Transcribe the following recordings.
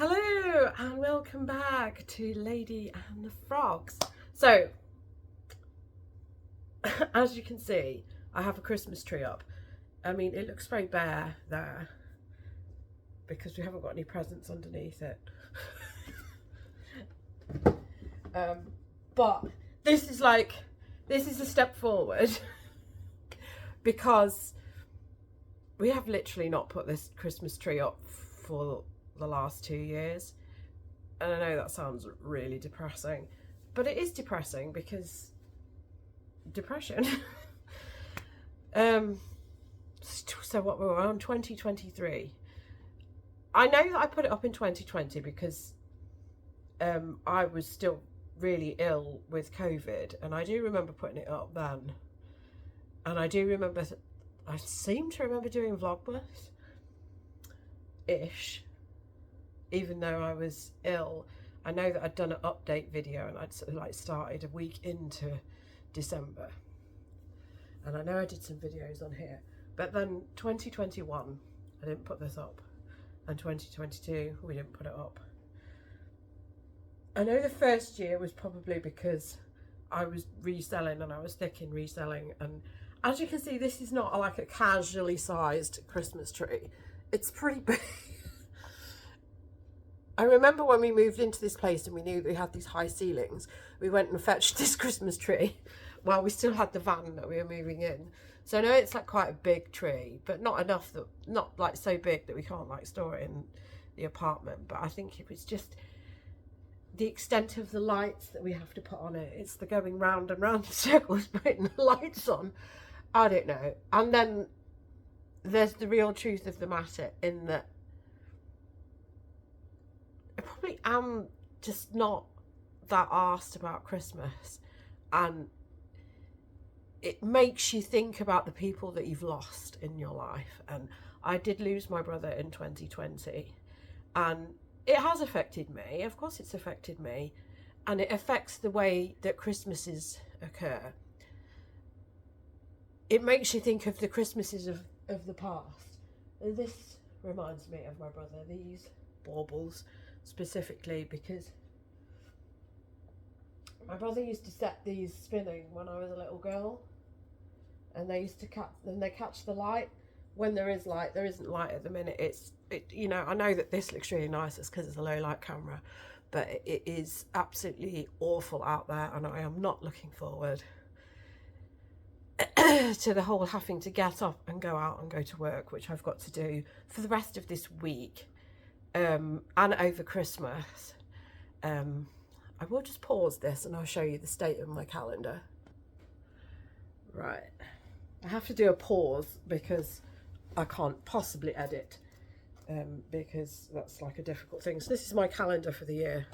Hello and welcome back to Lady and the Frogs. So, as you can see, I have a Christmas tree up. I mean, it looks very bare there because we haven't got any presents underneath it. But this is a step forward because we have literally not put this Christmas tree up for the last 2 years, and I know that sounds really depressing, but it is depressing because depression. So what, we're on 2023. I know that I put it up in 2020 because I was still really ill with COVID, and I do remember putting it up then, and I do remember I seem to remember doing Vlogmas ish, even though I was ill. I know that I'd done an update video and I'd sort of started a week into December, and I know I did some videos on here, but then 2021 I didn't put this up, and 2022 we didn't put it up. I know the first year was probably because I was reselling and I was thick in reselling, and as you can see, this is not like a casually sized Christmas tree. It's pretty big. I remember when we moved into this place and we knew that we had these high ceilings, we went and fetched this Christmas tree while we still had the van that we were moving in. So I know it's like quite a big tree, but not enough that, not like so big that we can't like store it in the apartment. But I think it was just the extent of the lights that we have to put on it. It's the going round and round in circles putting the lights on. I don't know. And then there's the real truth of the matter in that I probably am just not that arsed about Christmas, and it makes you think about the people that you've lost in your life. And I did lose my brother in 2020, and it has affected me. Of course it's affected me, and it affects the way that Christmases occur. It makes you think of the Christmases of the past. And this reminds me of my brother, these baubles specifically, because my brother used to set these spinning when I was a little girl, and they used to catch the light. When there is light, there isn't light at the minute. You know, I know that this looks really nice, it's because it's a low light camera, but it is absolutely awful out there, and I am not looking forward to the whole having to get up and go out and go to work, which I've got to do for the rest of this week, and over Christmas. I will just pause this and I'll show you the state of my calendar. Right, I have to do a pause because I can't possibly edit, because that's like a difficult thing. So this is my calendar for the year.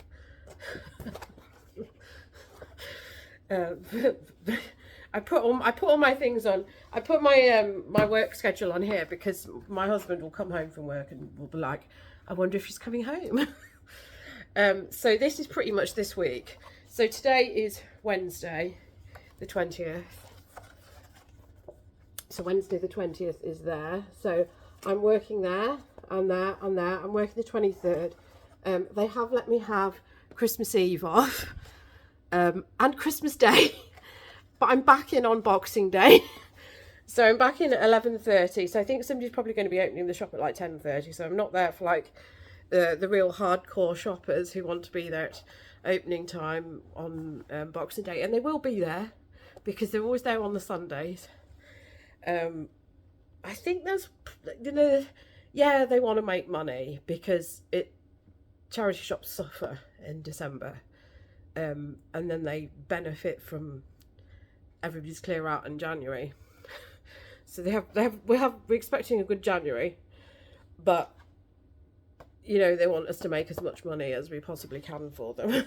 I put all my things on. I put my my work schedule on here because my husband will come home from work and will be like, I wonder if she's coming home. So this is pretty much this week. So today is Wednesday, the 20th. So Wednesday the 20th is there. So I'm working there, and there, and there. I'm working the 23rd. They have let me have Christmas Eve off, and Christmas Day. But I'm back in on Boxing Day. So I'm back in at 11:30. So I think somebody's probably going to be opening the shop at like 10:30. So I'm not there for like the real hardcore shoppers who want to be there at opening time on Boxing Day. And they will be there because they're always there on the Sundays. I think there's, you know, yeah, they want to make money because charity shops suffer in December. And then they benefit from everybody's clear out in January. So we're expecting a good January, but you know, they want us to make as much money as we possibly can for them.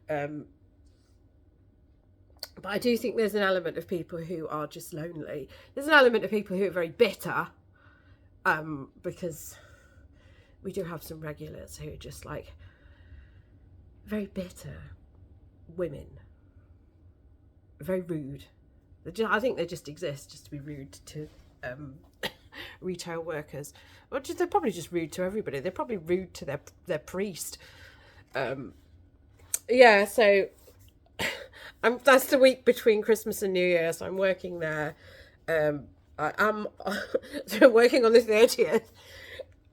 But I do think there's an element of people who are just lonely. There's an element of people who are very bitter, because we do have some regulars who are just like very bitter women, very rude. I think they just exist just to be rude to retail workers. Or just, they're probably just rude to everybody. They're probably rude to their priest. Yeah, so that's the week between Christmas and New Year, so I'm working there. I am so working on the 30th.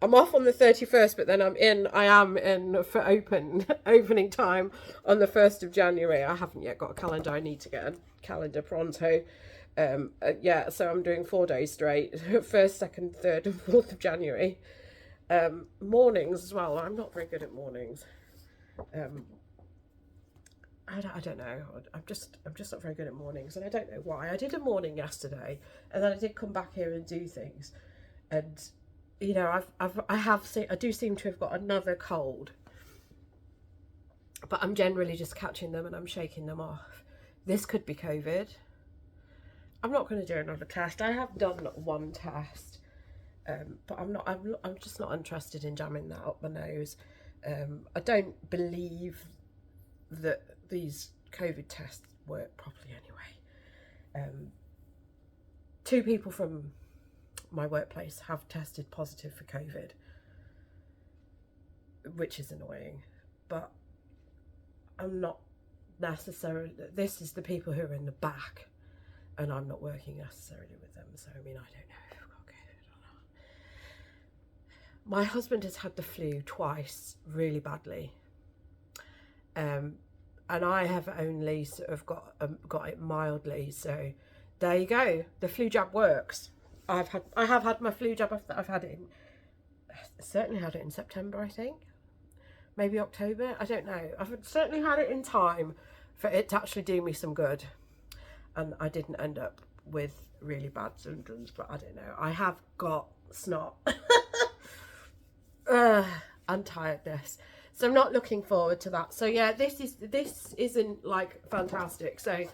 I'm off on the 31st, but then I am in for opening time on the 1st of January. I haven't yet got a calendar. I need to get a calendar pronto. Yeah, so I'm doing 4 days straight, 1st, 2nd, 3rd and 4th of January. Mornings as well. I'm not very good at mornings. I don't know. I'm just not very good at mornings, and I don't know why. I did a morning yesterday, and then I did come back here and do things, and you know, I do seem to have got another cold, but I'm generally just catching them and I'm shaking them off. This could be COVID. I'm not going to do another test. I have done one test, but I'm just not interested in jamming that up my nose. I don't believe that these COVID tests work properly anyway. 2 people from my workplace have tested positive for COVID, which is annoying, but I'm not necessarily, this is the people who are in the back, and I'm not working necessarily with them, so I mean, I don't know if I've got COVID or not. My husband has had the flu twice really badly, and I have only sort of got it mildly, so there you go. The flu jab works. I have had my flu jab. I've had it certainly had it in September, I think, maybe October. I don't know. I've certainly had it in time for it to actually do me some good, and I didn't end up with really bad symptoms. But I don't know. I have got snot and tiredness, so I'm not looking forward to that. So yeah, this isn't like fantastic. So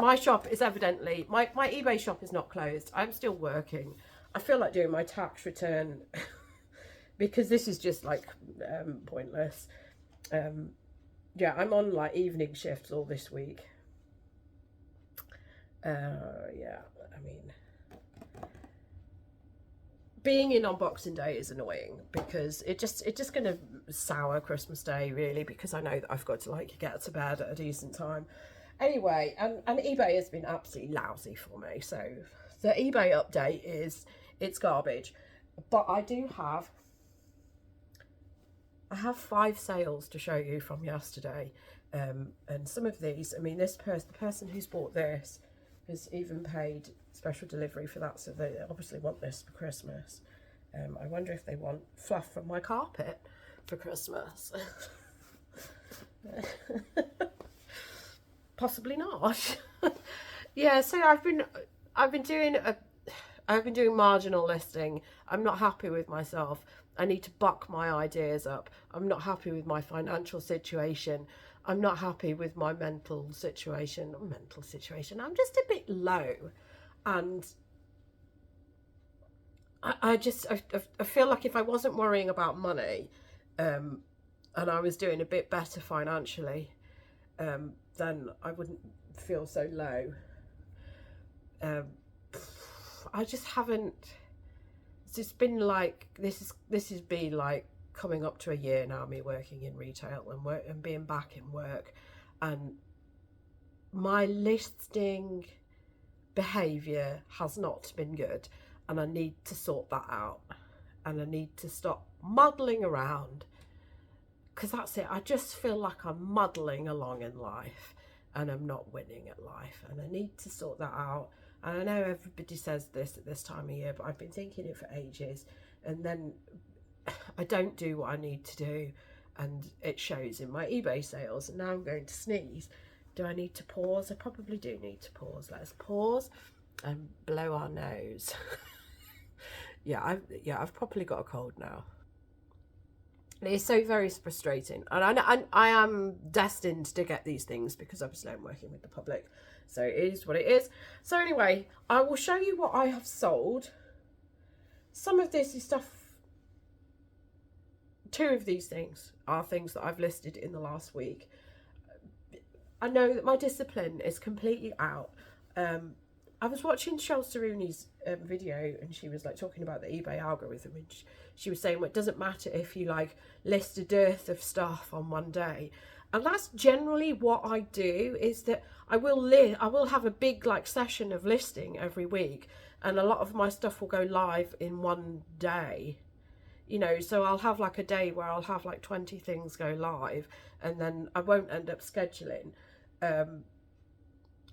my shop is evidently, my eBay shop is not closed. I'm still working. I feel like doing my tax return because this is just like pointless. Yeah, I'm on like evening shifts all this week. Yeah, I mean, being in on Boxing Day is annoying because it's just going to sour Christmas Day really, because I know that I've got to like get to bed at a decent time. Anyway, and eBay has been absolutely lousy for me. So the eBay update is, it's garbage. But I have 5 sales to show you from yesterday. And some of these, I mean, the person who's bought this has even paid special delivery for that. So they obviously want this for Christmas. I wonder if they want fluff from my carpet for Christmas. Possibly not. Yeah, so I've been doing marginal listing. I'm not happy with myself. I need to buck my ideas up. I'm not happy with my financial situation. I'm not happy with my mental situation. I'm just a bit low, and I feel like if I wasn't worrying about money, and I was doing a bit better financially, then I wouldn't feel so low. I just haven't. It's just been like this has been like coming up to a year now, me working in retail and being back in work, and my listing behaviour has not been good, and I need to sort that out, and I need to stop muddling around, because that's it. I just feel like I'm muddling along in life and I'm not winning at life, and I need to sort that out. And I know everybody says this at this time of year, but I've been thinking it for ages, and then I don't do what I need to do, and it shows in my eBay sales. And now I'm going to sneeze. Do I need to pause? I probably do need to pause. Let's pause and blow our nose. Yeah, I've probably got a cold now. It's so very frustrating, and I am destined to get these things because obviously I'm working with the public, so it is what it is. So anyway, I will show you what I have sold. Some of this is stuff. 2 of these things are things that I've listed in the last week. I know that my discipline is completely out. I was watching Shel Saruni's video, and she was like talking about the eBay algorithm, and she was saying, well, it doesn't matter if you like list a dearth of stuff on one day. And that's generally what I do, is that I will have a big like session of listing every week, and a lot of my stuff will go live in one day. You know, so I'll have like a day where I'll have like 20 things go live, and then I won't end up scheduling.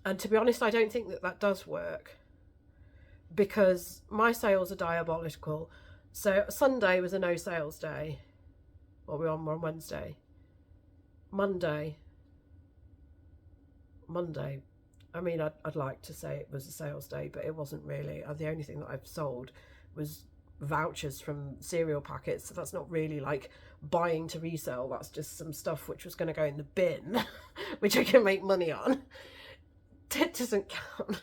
And to be honest, I don't think that that does work, because my sales are diabolical. So Sunday was a no sales day. What we're on Wednesday. Monday. I mean, I'd like to say it was a sales day, but it wasn't really. The only thing that I've sold was vouchers from cereal packets, so that's not really like buying to resell. That's just some stuff which was going to go in the bin which I can make money on. It doesn't count.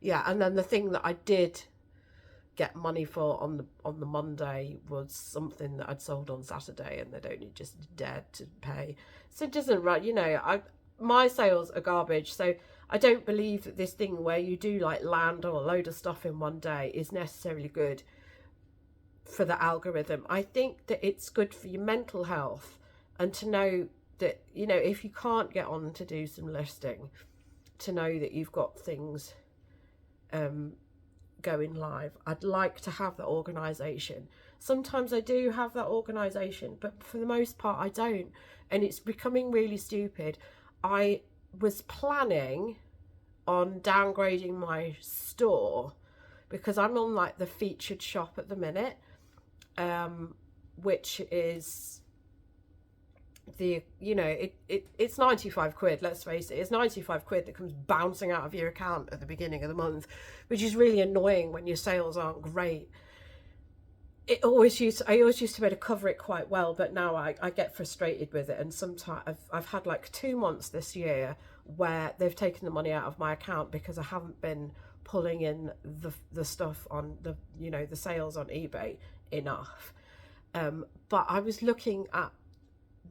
Yeah, and then the thing that I did get money for on the Monday was something that I'd sold on Saturday, and they'd only just dared to pay. So it doesn't, right, you know, my sales are garbage. So I don't believe that this thing where you do like land or a load of stuff in one day is necessarily good for the algorithm. I think that it's good for your mental health, and to know that, you know, if you can't get on to do some listing, to know that you've got things going live. I'd like to have that organisation. Sometimes I do have that organisation, but for the most part I don't, and it's becoming really stupid. I was planning on downgrading my store, because I'm on like the featured shop at the minute, which is the, you know, it's 95 quid, let's face it. It's 95 quid that comes bouncing out of your account at the beginning of the month, which is really annoying when your sales aren't great. I always used to be able to cover it quite well, but now I get frustrated with it. And sometimes I've had like 2 months this year where they've taken the money out of my account because I haven't been pulling in the stuff on the, you know, the sales on eBay enough. But I was looking at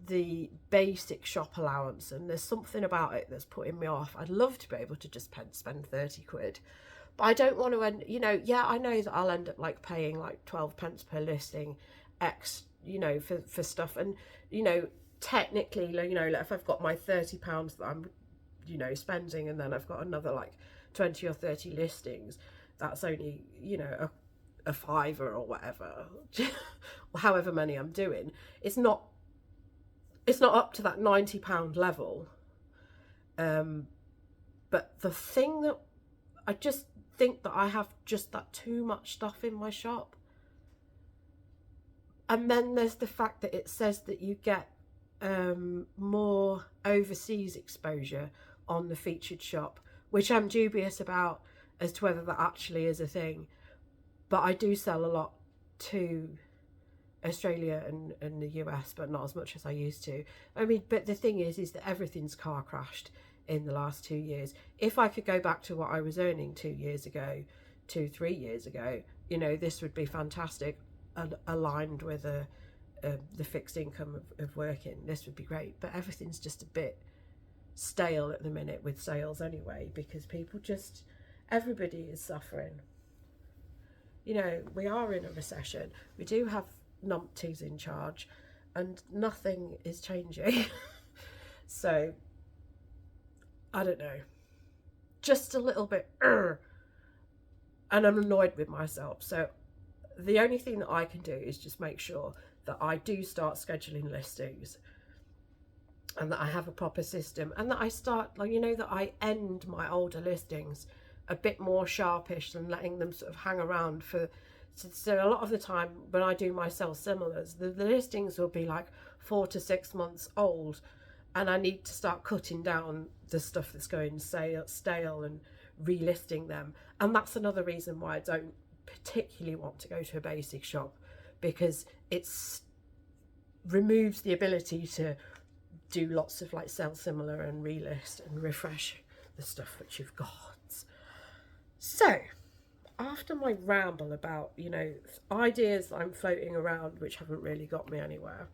the basic shop allowance, and there's something about it that's putting me off. I'd love to be able to just spend 30 quid, but I don't want to end, you know, yeah, I know that I'll end up like paying like 12 pence per listing X, you know, for stuff. And, you know, technically, you know, like if I've got my £30 that I'm, you know, spending, and then I've got another like 20 or 30 listings, that's only, you know, a fiver or whatever, or however many I'm doing. It's not up to that £90 level. But the thing that I just think that I have just that too much stuff in my shop. And then there's the fact that it says that you get more overseas exposure on the featured shop, which I'm dubious about as to whether that actually is a thing. But I do sell a lot to Australia and the US, but not as much as I used to. I mean, but the thing is that everything's car crashed in the last 2 years. If I could go back to what I was earning 3 years ago, you know, this would be fantastic, aligned with the fixed income of working. This would be great, but everything's just a bit stale at the minute with sales anyway, because everybody is suffering. You know, we are in a recession. We do have numpties in charge, and nothing is changing. So I don't know, just a little bit and I'm annoyed with myself. So the only thing that I can do is just make sure that I do start scheduling listings, and that I have a proper system, and that I start, like, you know, that I end my older listings a bit more sharpish than letting them sort of hang around for. So a lot of the time when I do my sell similars, the listings will be like 4 to 6 months old, and I need to start cutting down the stuff that's going stale and relisting them. And that's another reason why I don't particularly want to go to a basic shop, because it's removes the ability to do lots of like sell similar and relist and refresh the stuff that you've got. So after my ramble about, you know, ideas I'm floating around which haven't really got me anywhere,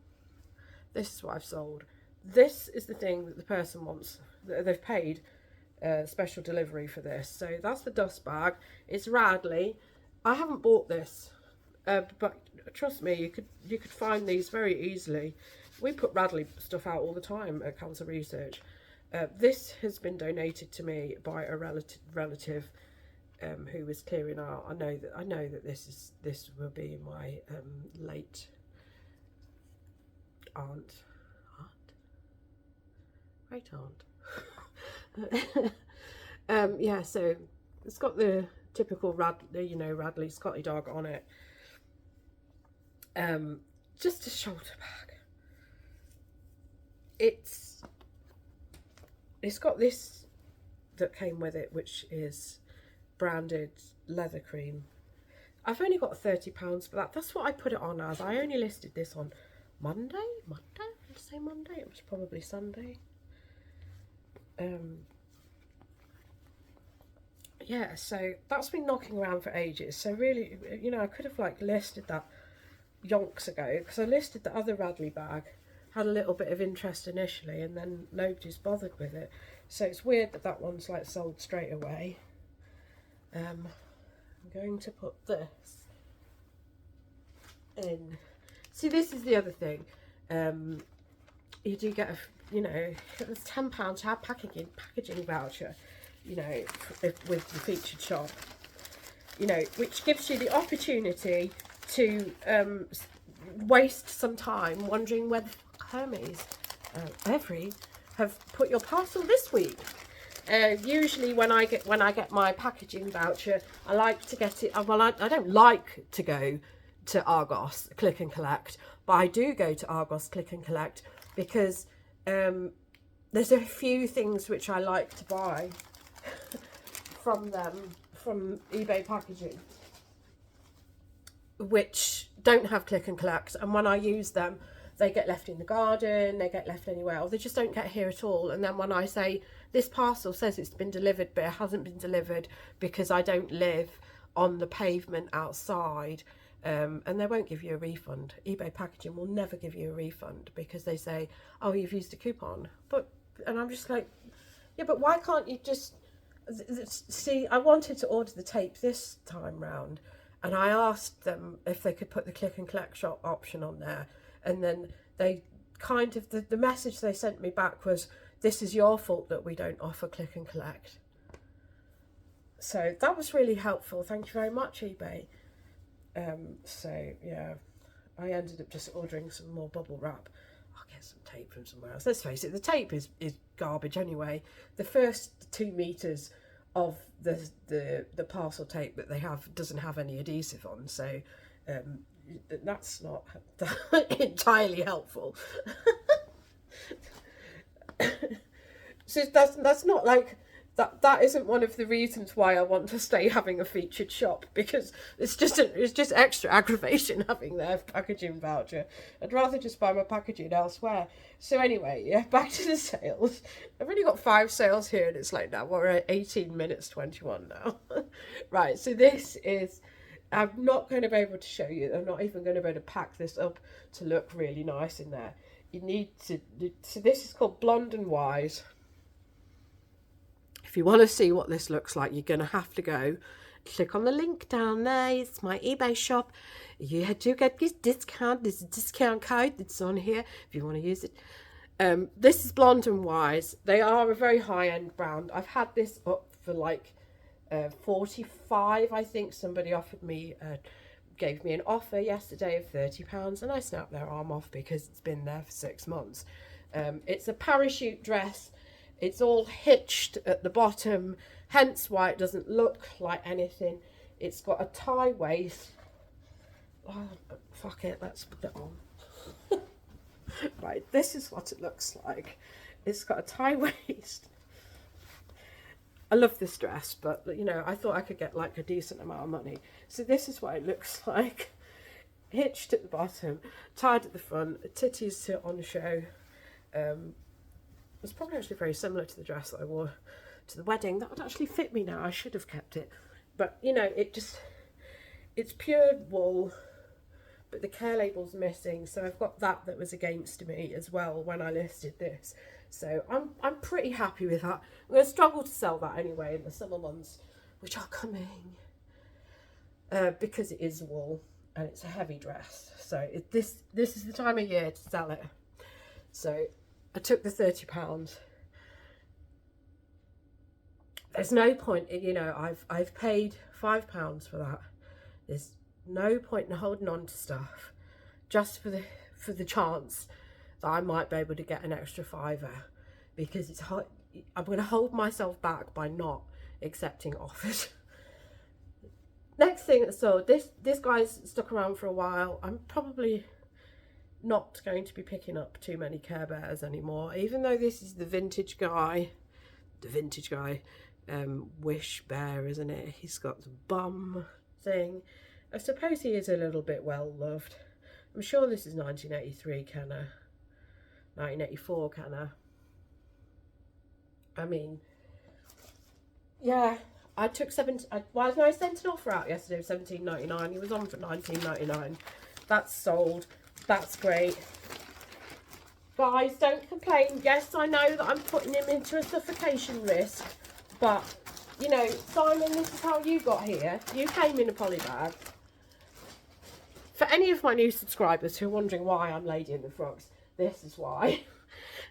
this is what I've sold. This is the thing that the person wants, that they've paid special delivery for this. So that's the dust bag. It's Radley. I haven't bought this, but trust me, you could find these very easily. We put Radley stuff out all the time at Cancer Research. This has been donated to me by a relative who was clearing out. I know that this will be my late great aunt. Yeah, so it's got the typical Radley Scotty dog on it. Just a shoulder bag. It's got this that came with it, which is branded leather cream. I've only got £30 for that. That's what I put it on as. I only listed this on Monday. Did I say Monday? It was probably Sunday. Yeah, so that's been knocking around for ages. So really, you know, I could have like listed that yonks ago, because I listed the other Radley bag, had a little bit of interest initially, and then nobody's bothered with it. So it's weird that that one's like sold straight away. I'm going to put this in. See, this is the other thing. You do get it's £10 to have packaging voucher, you know, with the featured shop, you know, which gives you the opportunity to waste some time wondering whether Hermes have put your parcel this week. Usually when I get my packaging voucher, I like to get it. Well, I don't like to go to Argos Click and Collect, but I do go to Argos Click and Collect because there's a few things which I like to buy from them, from eBay packaging, which don't have Click and Collect, and when I use them, they get left in the garden, they get left anywhere, or they just don't get here at all. And then when I say, this parcel says it's been delivered, but it hasn't been delivered because I don't live on the pavement outside, and they won't give you a refund. eBay packaging will never give you a refund because they say, oh, you've used a coupon. And I'm just like, yeah, but why can't you just see? I wanted to order the tape this time round, and I asked them if they could put the Click and Collect shop option on there. And then they kind of, the message they sent me back was, this is your fault that we don't offer Click and Collect. So that was really helpful. Thank you very much, eBay. So yeah, I ended up just ordering some more bubble wrap. I'll get some tape from somewhere else. Let's face it, the tape is garbage anyway. The first 2 meters of the parcel tape that they have doesn't have any adhesive on. So that's not entirely helpful. So that's not like that isn't one of the reasons why I want to stay having a featured shop, because it's just extra aggravation having their packaging voucher. I'd rather just buy my packaging elsewhere. So anyway, yeah, back to the sales. I've only got 5 sales here, and it's like, now we're at 18 minutes 21 now. Right, so this is, I'm not going to be able to show you. I'm not even going to be able to pack this up to look really nice in there. You need to, so this is called Blonde and Wise. If you want to see what this looks like, you're going to have to go click on the link down there. It's my eBay shop. You do get this discount. There's a discount code that's on here if you want to use it. This is Blonde and Wise. They are a very high-end brand. I've had this up for like 45, I think. Somebody offered me, gave me an offer yesterday of £30, and I snapped their arm off because it's been there for 6 months. It's a parachute dress. It's all hitched at the bottom, hence why it doesn't look like anything. It's got a tie waist. Oh, fuck it, let's put it on. Right, this is what it looks like. It's got a tie waist. I love this dress, but you know, I thought I could get like a decent amount of money. So this is what it looks like. Hitched at the bottom, tied at the front, titties on show. It's probably actually very similar to the dress that I wore to the wedding. That would actually fit me now. I should have kept it. But, you know, it's pure wool, but the care label's missing, so I've got that was against me as well when I listed this. So I'm pretty happy with that. I'm going to struggle to sell that anyway in the summer months, which are coming, because it is wool and it's a heavy dress. So this is the time of year to sell it. So I took the £30. There's no point, you know, I've paid £5 for that. There's no point in holding on to stuff just for the chance that I might be able to get an extra £5, because it's hard. I'm going to hold myself back by not accepting offers. Next thing that sold, this guy's stuck around for a while. I'm probably not going to be picking up too many Care Bears anymore, even though this is the vintage guy, Wish Bear, isn't it? He's got the bum thing. I suppose he is a little bit well loved. I'm sure this is 1983, can I? 1984, can I mean, yeah, I took I sent an offer out yesterday of £17.99. He was on for £19.99. That's sold. That's great. Guys, don't complain. Yes, I know that I'm putting him into a suffocation risk, but, you know, Simon, this is how you got here. You came in a poly bag. For any of my new subscribers who are wondering why I'm Lady in the Frogs, this is why.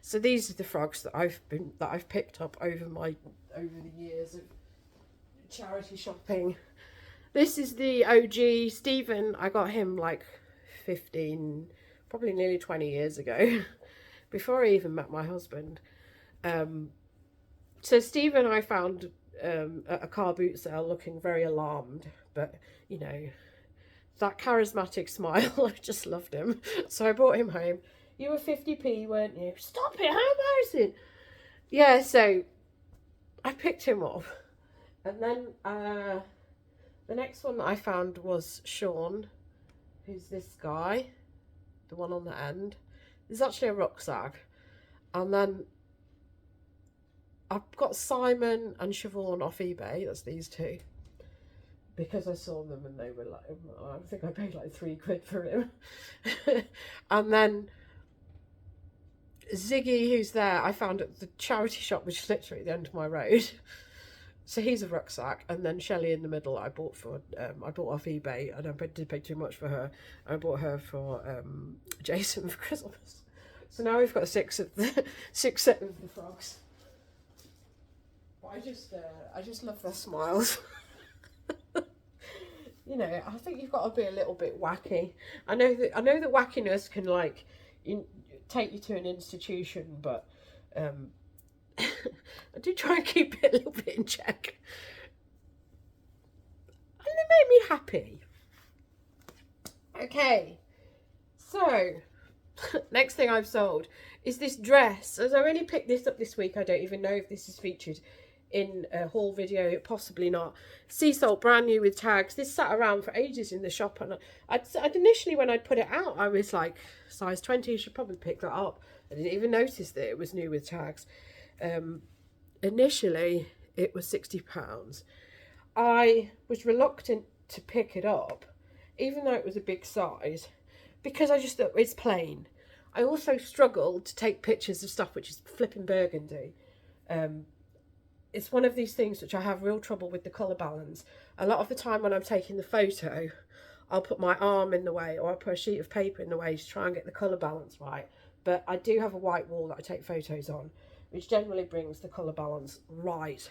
So these are the frogs that I've picked up over the years of charity shopping. This is the OG Stephen. I got him like 15, probably nearly 20 years ago, before I even met my husband. So Stephen I found at a car boot sale looking very alarmed, but you know, that charismatic smile, I just loved him. So I brought him home. You were 50p, weren't you? Stop it, how embarrassing. Yeah, so I picked him up. And then the next one that I found was Sean, who's this guy, the one on the end. There's actually a rucksack. And then I've got Simon and Siobhan off eBay, that's these two. Because I saw them and they were like, I think I paid like £3 for him. And then Ziggy, who's there, I found at the charity shop, which is literally at the end of my road. So he's a rucksack. And then Shelley in the middle, I bought off eBay. I did pay too much for her. I bought her for Jason for Christmas. So now we've got six set of the frogs. But I just love their smiles. You know, I think you've got to be a little bit wacky. I know that wackiness can take you to an institution, but I do try and keep it a little bit in check. And they made me happy. Okay, so next thing I've sold is this dress. As I only picked this up this week, I don't even know if this is featured in a haul video, possibly not. Sea salt, brand new with tags. This sat around for ages in the shop, and I'd initially, when I'd put it out, I was like, size 20, you should probably pick that up. I didn't even notice that it was new with tags. Initially it was £60. I was reluctant to pick it up, even though it was a big size, because I just thought it's plain. I also struggled to take pictures of stuff which is flipping burgundy. It's one of these things which I have real trouble with the colour balance. A lot of the time when I'm taking the photo, I'll put my arm in the way, or I'll put a sheet of paper in the way to try and get the colour balance right. But I do have a white wall that I take photos on, which generally brings the colour balance right.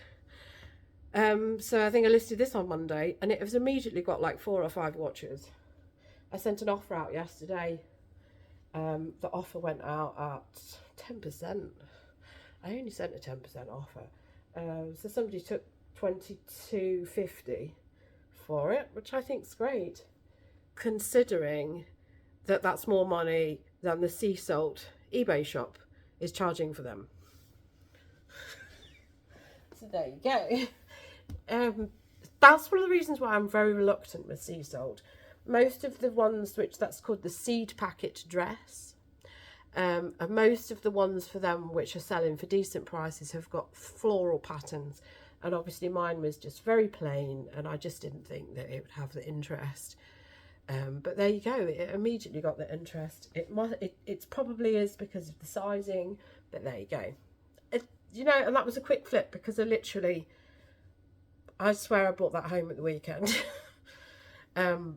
So I think I listed this on Monday, and it has immediately got like 4 or 5 watches. I sent an offer out yesterday. The offer went out at 10%. I only sent a 10% offer. So somebody took $22.50 for it, which I think is great, considering that that's more money than the sea salt eBay shop is charging for them. So there you go. That's one of the reasons why I'm very reluctant with sea salt. Most of the ones that's called the seed packet dress, and most of the ones for them which are selling for decent prices have got floral patterns, and obviously mine was just very plain, and I just didn't think that it would have the interest. But there you go, it immediately got the interest. It probably is because of the sizing, but there you go. You know, and that was a quick flip because I swear I brought that home at the weekend. And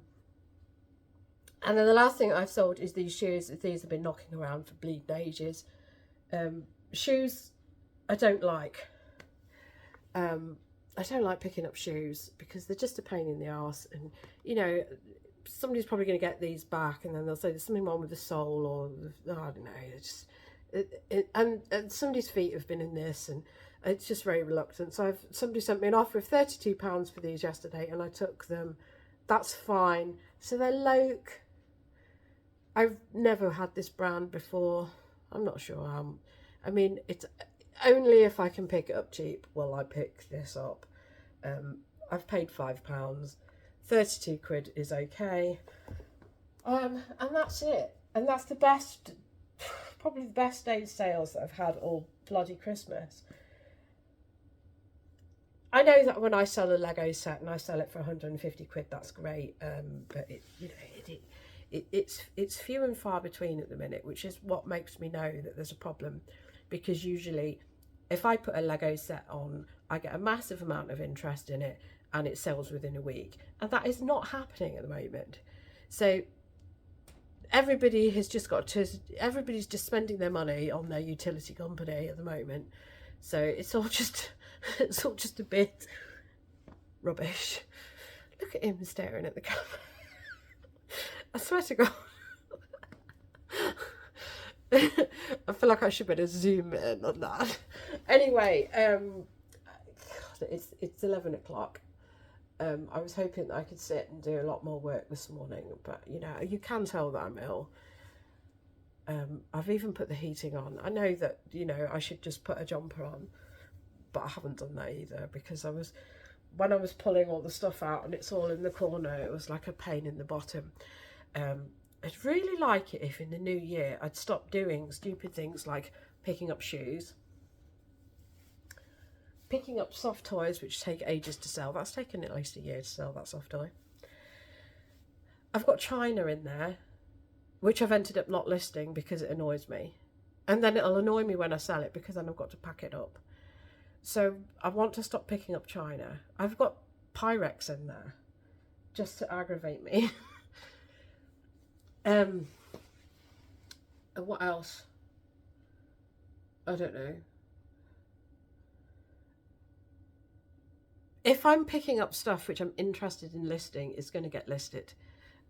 then the last thing I've sold is these shoes. These have been knocking around for bleeding ages. Shoes I don't like. I don't like picking up shoes because they're just a pain in the arse. And, you know, somebody's probably going to get these back and then they'll say there's something wrong with the sole, or I don't know. It's just, and somebody's feet have been in this, and it's just very reluctant. So somebody sent me an offer of £32 for these yesterday, and I took them. That's fine. So they're Loke. I've never had this brand before. I'm not sure how. I mean, it's only if I can pick it up cheap will I pick this up. I've paid £5. 32 quid is okay. And that's it. And that's the best, probably the best day's sales that I've had all bloody Christmas. I know that when I sell a Lego set and I sell it for 150 quid, that's great. But it's few and far between at the minute, which is what makes me know that there's a problem. Because usually if I put a Lego set on, I get a massive amount of interest in it and it sells within a week. And that is not happening at the moment. So everybody's just spending their money on their utility company at the moment. So it's all just a bit rubbish. Look at him staring at the camera. I swear to God. I feel like I should better zoom in on that. Anyway, God, it's 11 o'clock. I was hoping that I could sit and do a lot more work this morning, but you know, you can tell that I'm ill. I've even put the heating on. I know that, you know, I should just put a jumper on, but I haven't done that either because when I was pulling all the stuff out and it's all in the corner, it was like a pain in the bottom. I'd really like it if in the new year I'd stop doing stupid things like picking up shoes, picking up soft toys which take ages to sell. That's taken at least a year to sell, that soft toy. I've got China in there, which I've ended up not listing because it annoys me. And then it'll annoy me when I sell it because then I've got to pack it up. So I want to stop picking up China. I've got Pyrex in there just to aggravate me. And what else? I don't know. If I'm picking up stuff which I'm interested in listing, it's going to get listed.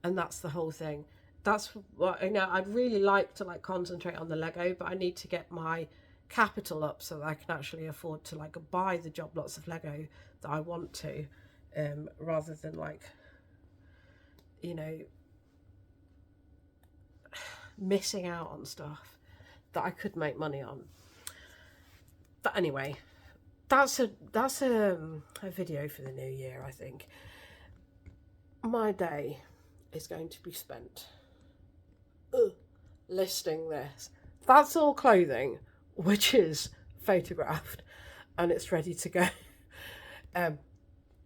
And that's the whole thing. That's what, you know, I'd really like to like concentrate on the Lego, but I need to get my capital up so that I can actually afford to like buy the job lots of Lego that I want to, rather than like, you know, missing out on stuff that I could make money on. But anyway, that's a video for the new year. I think my day is going to be spent listing this. That's all clothing which is photographed and it's ready to go.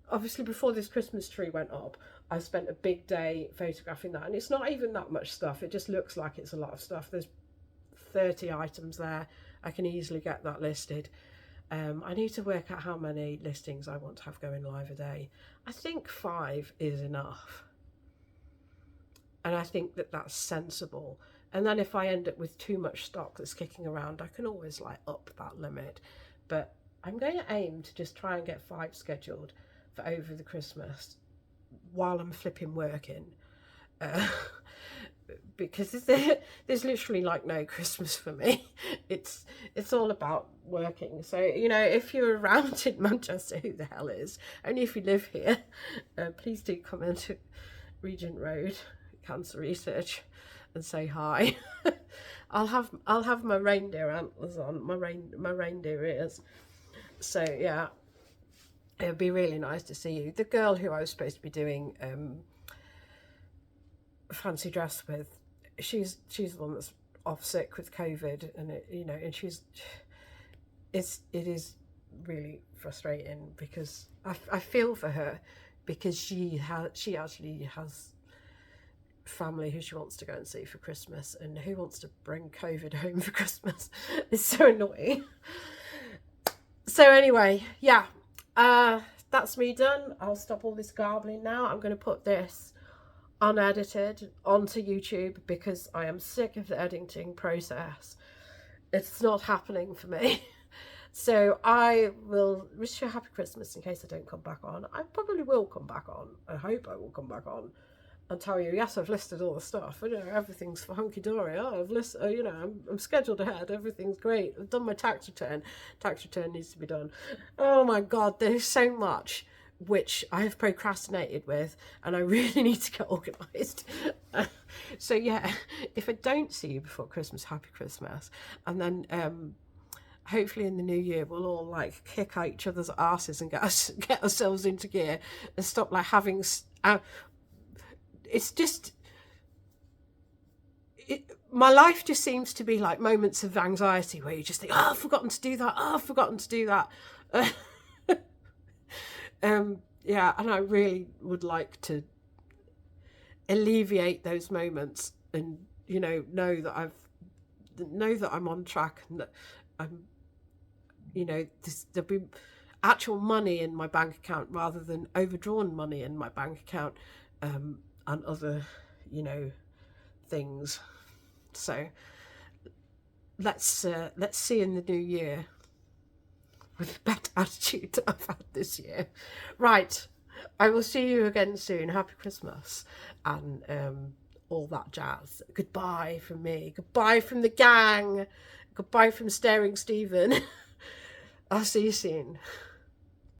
Obviously before this Christmas tree went up, I spent a big day photographing that, and it's not even that much stuff. It just looks like it's a lot of stuff. There's 30 items there. I can easily get that listed. I need to work out how many listings I want to have going live a day. I think 5 is enough. And I think that that's sensible. And then if I end up with too much stock that's kicking around, I can always like up that limit. But I'm going to aim to just try and get 5 scheduled for over the Christmas while I'm flipping working. Because there's literally like no Christmas for me. It's all about working. So, you know, if you're around in Manchester, who the hell is? Only if you live here, please do come into Regent Road Cancer Research and say hi. I'll have my reindeer antlers on, my reindeer ears. So yeah, it would be really nice to see you. The girl who I was supposed to be doing fancy dress with, she's the one that's off sick with COVID, and it, you know, and it is really frustrating because I feel for her, because she actually has family who she wants to go and see for Christmas, and who wants to bring COVID home for Christmas. It's so annoying. So anyway, yeah, that's me done. I'll stop all this garbling now. I'm going to put this unedited onto YouTube because I am sick of the editing process. It's not happening for me. So I will wish you a happy Christmas in case I don't come back on. I probably will come back on. I hope I will come back on and tell you, yes, I've listed all the stuff. You know, everything's hunky-dory. Oh, I've listed, you know, I'm scheduled ahead. Everything's great. I've done my tax return. Tax return needs to be done. Oh my God, there's so much which I have procrastinated with, and I really need to get organised. So yeah, if I don't see you before Christmas, happy Christmas. And then hopefully in the new year we'll all like kick out each other's asses and get ourselves into gear and stop like having it's just my life just seems to be like moments of anxiety where you just think, oh, I've forgotten to do that, oh, I've forgotten to do that. Yeah, and I really would like to alleviate those moments and, you know that I'm on track and that I'm, you know, there'll be actual money in my bank account rather than overdrawn money in my bank account, and other, you know, things. So let's see in the new year with a better attitude that I've had this year. Right, I will see you again soon. Happy Christmas and all that jazz. Goodbye from me. Goodbye from the gang. Goodbye from Staring Stephen. I'll see you soon.